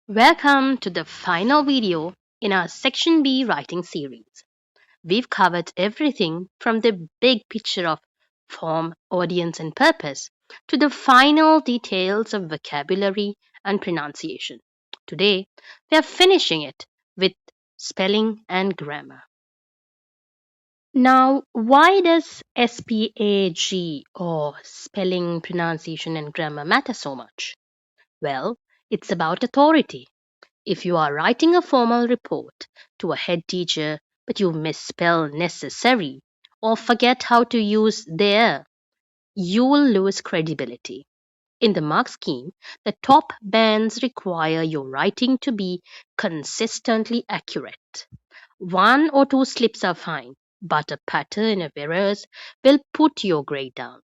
Welcome to the final video in our Section B writing series. We've covered everything from the big picture of form, audience, and purpose to the final details of vocabulary and pronunciation. Today, we are finishing it with spelling and grammar. Now, why does SPaG or spelling, pronunciation, and grammar matter so much? Well, it's about authority. If you are writing a formal report to a head teacher but you misspell necessary or forget how to use there, you will lose credibility. In the mark scheme, the top bands require your writing to be consistently accurate. One or two slips are fine, but a pattern of errors will put your grade down.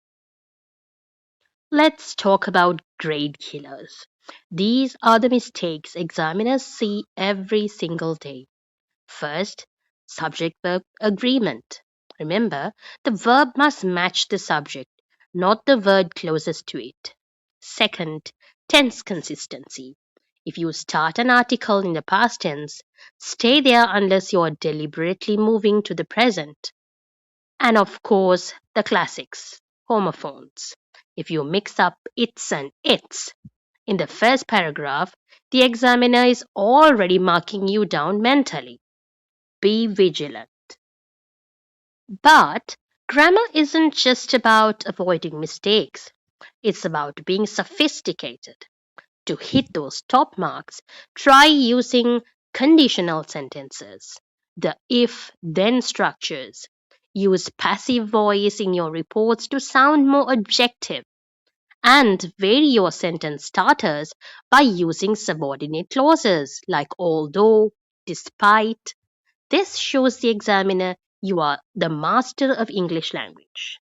Let's talk about grade killers. These are the mistakes examiners see every single day. First, subject-verb agreement. Remember, the verb must match the subject, not the word closest to it. Second, tense consistency. If you start an article in the past tense, stay there unless you are deliberately moving to the present. And of course, the classics, homophones. If you mix up its and its in the first paragraph, the examiner is already marking you down mentally. Be vigilant. But grammar isn't just about avoiding mistakes, it's about being sophisticated. To hit those top marks, try using conditional sentences, the if then structures. Use passive voice in your reports to sound more objective, and vary your sentence starters by using subordinate clauses like although, despite. This shows the examiner you are the master of English language.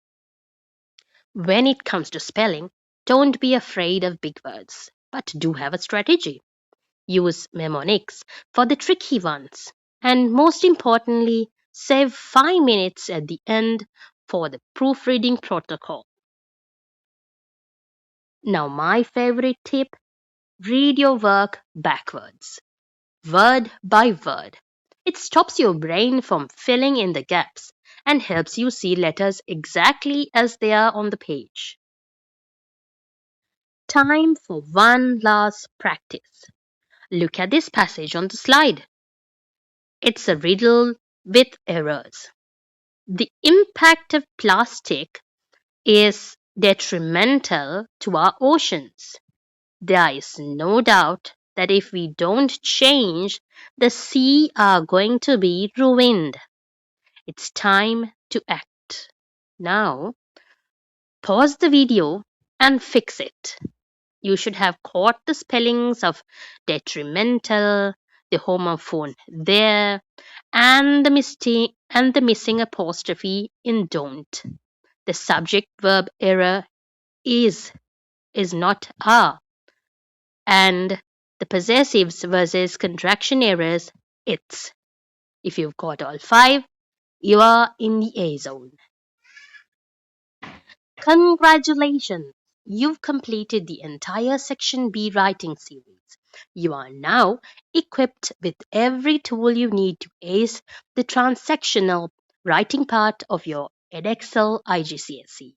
When it comes to spelling, don't be afraid of big words, but do have a strategy. Use mnemonics for the tricky ones, and most importantly, save 5 minutes at the end for the proofreading protocol. Now, my favorite tip, read your work backwards, word by word. It stops your brain from filling in the gaps and helps you see letters exactly as they are on the page. Time for one last practice. Look at this passage on the slide. It's a riddle with errors. The impact of plastic is detrimental to our oceans. There is no doubt that if we don't change, the sea are going to be ruined. It's time to act. Now, pause the video and fix it. You should have caught the spellings of detrimental, the homophone there, and the missing apostrophe in don't. The subject verb error is not are, and the possessives versus contraction errors it's. If you've got all 5, you are in the A zone. Congratulations! You've completed the entire Section B writing series. You are now equipped with every tool you need to ace the transactional writing part of your Edexcel IGCSE.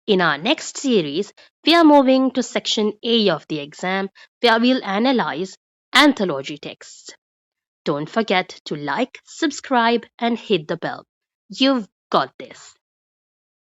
In our next series, we are moving to Section A of the exam, where we'll analyze anthology texts. Don't forget to like, subscribe, and hit the bell. You've got this.